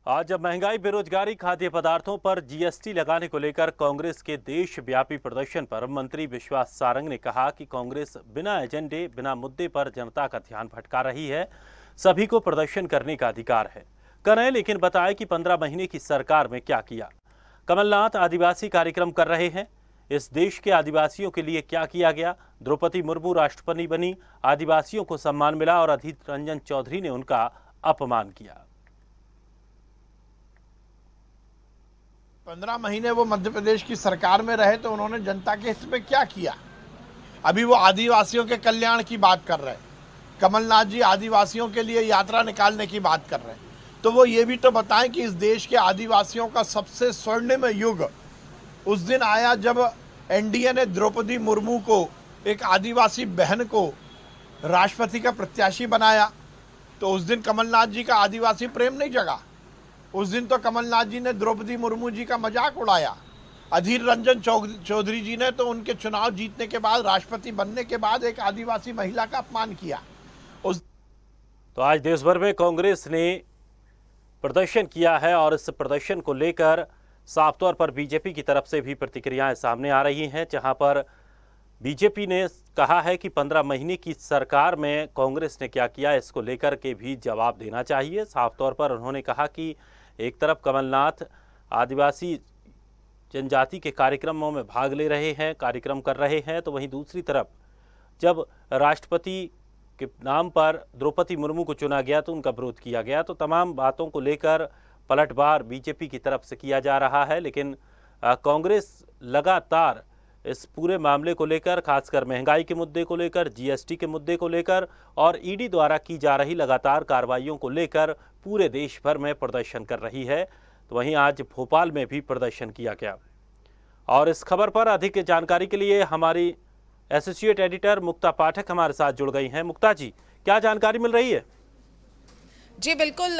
आज जब महंगाई, बेरोजगारी, खाद्य पदार्थों पर जीएसटी लगाने को लेकर कांग्रेस के देशव्यापी प्रदर्शन पर मंत्री विश्वास सारंग ने कहा कि कांग्रेस बिना एजेंडे, बिना मुद्दे पर जनता का ध्यान भटका रही है। सभी को प्रदर्शन करने का अधिकार है, करें, लेकिन बताएं कि 15 महीने की सरकार में क्या किया। कमलनाथ आदिवासी कार्यक्रम कर रहे हैं, इस देश के आदिवासियों के लिए क्या किया गया। द्रौपदी मुर्मू राष्ट्रपति बनी, आदिवासियों को सम्मान मिला और अधीर रंजन चौधरी ने उनका अपमान किया। 15 महीने वो मध्य प्रदेश की सरकार में रहे तो उन्होंने जनता के हित में क्या किया। अभी वो आदिवासियों के कल्याण की बात कर रहे हैं, कमलनाथ जी आदिवासियों के लिए यात्रा निकालने की बात कर रहे हैं, तो वो ये भी तो बताएं कि इस देश के आदिवासियों का सबसे स्वर्णिम युग उस दिन आया जब एनडीए ने द्रौपदी मुर्मू को, एक आदिवासी बहन को, राष्ट्रपति का प्रत्याशी बनाया। तो उस दिन कमलनाथ जी का आदिवासी प्रेम नहीं जगा। उस दिन तो कमलनाथ जी ने द्रौपदी मुर्मू जी का मजाक उड़ाया। अधीर रंजन चौधरी जी ने तो उनके चुनाव जीतने के बाद, राष्ट्रपति बनने के बाद, एक आदिवासी महिला का अपमान किया। तो आज देश भर में कांग्रेस ने प्रदर्शन किया है और इस प्रदर्शन को लेकर साफ तौर पर बीजेपी की तरफ से भी प्रतिक्रियाएं सामने आ रही हैं, जहां पर बीजेपी ने कहा है कि 15 महीने की सरकार में कांग्रेस ने क्या किया, इसको लेकर के भी जवाब देना चाहिए। साफ तौर पर उन्होंने कहा कि एक तरफ कमलनाथ आदिवासी जनजाति के कार्यक्रमों में भाग ले रहे हैं, कार्यक्रम कर रहे हैं, तो वहीं दूसरी तरफ जब राष्ट्रपति के नाम पर द्रौपदी मुर्मू को चुना गया तो उनका विरोध किया गया। तो तमाम बातों को लेकर पलटवार बीजेपी की तरफ से किया जा रहा है, लेकिन कांग्रेस लगातार इस पूरे मामले को लेकर, खासकर महंगाई के मुद्दे को लेकर, जीएसटी के मुद्दे को लेकर और ईडी द्वारा की जा रही लगातार कार्रवाइयों को लेकर पूरे देश भर में प्रदर्शन कर रही है। तो वहीं आज भोपाल में भी प्रदर्शन किया गया। और इस खबर पर अधिक जानकारी के लिए हमारी एसोसिएट एडिटर मुक्ता पाठक हमारे साथ जुड़ गई हैं। मुक्ता जी, क्या जानकारी मिल रही है? जी बिल्कुल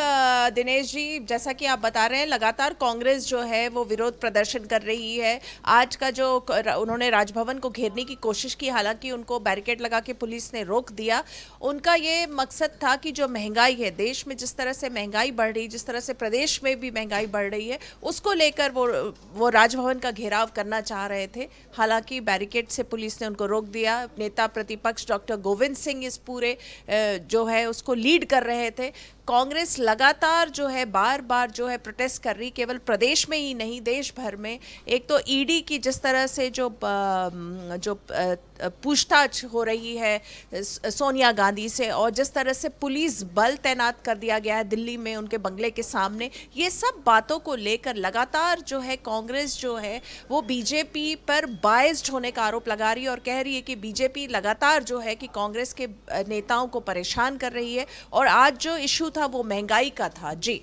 दिनेश जी, जैसा कि आप बता रहे हैं, लगातार कांग्रेस जो है वो विरोध प्रदर्शन कर रही है। आज का जो उन्होंने राजभवन को घेरने की कोशिश की, हालांकि उनको बैरिकेड लगा के पुलिस ने रोक दिया। उनका ये मकसद था कि जो महंगाई है देश में, जिस तरह से महंगाई बढ़ रही, जिस तरह से प्रदेश में भी महंगाई बढ़ रही है, उसको लेकर वो राजभवन का घेराव करना चाह रहे थे। हालांकि बैरिकेड से पुलिस ने उनको रोक दिया। नेता प्रतिपक्ष डॉक्टर गोविंद सिंह इस पूरे जो है उसको लीड कर रहे थे। कांग्रेस लगातार जो है बार बार जो है प्रोटेस्ट कर रही, केवल प्रदेश में ही नहीं देश भर में। एक तो ईडी की जिस तरह से जो पूछताछ हो रही है सोनिया गांधी से, और जिस तरह से पुलिस बल तैनात कर दिया गया है दिल्ली में उनके बंगले के सामने, ये सब बातों को लेकर लगातार जो है कांग्रेस जो है वो बीजेपी पर बायस्ड होने का आरोप लगा रही है और कह रही है कि बीजेपी लगातार जो है कि कांग्रेस के नेताओं को परेशान कर रही है। और आज जो इशू था वो महंगाई का था। जी,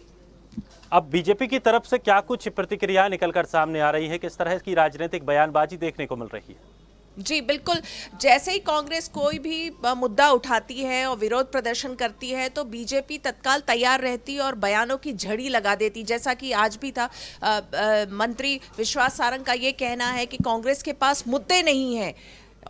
अब बीजेपी की तरफ से क्या कुछ प्रतिक्रिया निकलकर सामने आ रही है, किस तरह की राजनीतिक बयानबाजी देखने को मिल रही है? जी बिल्कुल, जैसे ही कांग्रेस कोई भी मुद्दा उठाती है और विरोध प्रदर्शन करती है तो बीजेपी तत्काल तैयार रहती और बयानों की झड़ी लगा देती, जैसा कि आज भी था। मंत्री विश्वास सारंग का ये कहना है कि कांग्रेस के पास मुद्दे नहीं हैं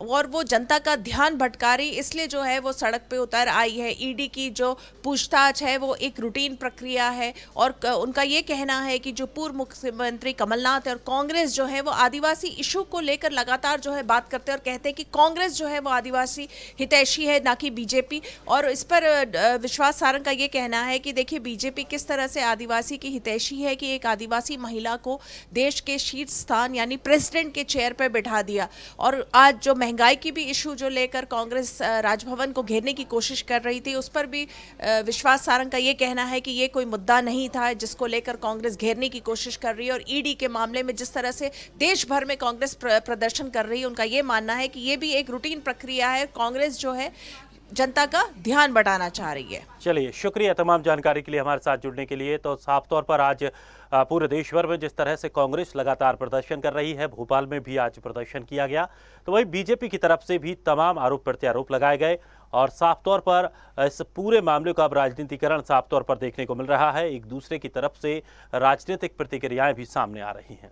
और वो जनता का ध्यान भटका रही, इसलिए जो है वो सड़क पे उतर आई है। ईडी की जो पूछताछ है वो एक रूटीन प्रक्रिया है और उनका ये कहना है कि जो पूर्व मुख्यमंत्री कमलनाथ है और कांग्रेस जो है वो आदिवासी इशू को लेकर लगातार जो है बात करते हैं और कहते हैं कि कांग्रेस जो है वो आदिवासी हितैषी है, ना कि बीजेपी। और इस पर विश्वास सारंग का ये कहना है कि देखिए बीजेपी किस तरह से आदिवासी की हितैषी है कि एक आदिवासी महिला को देश के शीर्ष स्थान यानी प्रेसिडेंट के चेयर पर बिठा दिया। और आज जो महंगाई की भी इशू जो लेकर कांग्रेस राजभवन को घेरने की कोशिश कर रही थी, उस पर भी विश्वास सारंग का ये कहना है कि ये कोई मुद्दा नहीं था जिसको लेकर कांग्रेस घेरने की कोशिश कर रही है। और ईडी के मामले में जिस तरह से देश भर में कांग्रेस प्रदर्शन कर रही है, उनका ये मानना है कि ये भी एक रूटीन प्रक्रिया है। कांग्रेस जो है जनता का ध्यान बटाना चाह रही है। चलिए, शुक्रिया तमाम जानकारी के लिए, हमारे साथ जुड़ने के लिए। तो साफ तौर पर आज पूरे देश भर में जिस तरह से कांग्रेस लगातार प्रदर्शन कर रही है, भोपाल में भी आज प्रदर्शन किया गया, तो वही बीजेपी की तरफ से भी तमाम आरोप प्रत्यारोप लगाए गए और साफ तौर पर इस पूरे मामले का अब राजनीतिकरण साफ तौर पर देखने को मिल रहा है। एक दूसरे की तरफ से राजनीतिक प्रतिक्रियाएं भी सामने आ रही हैं।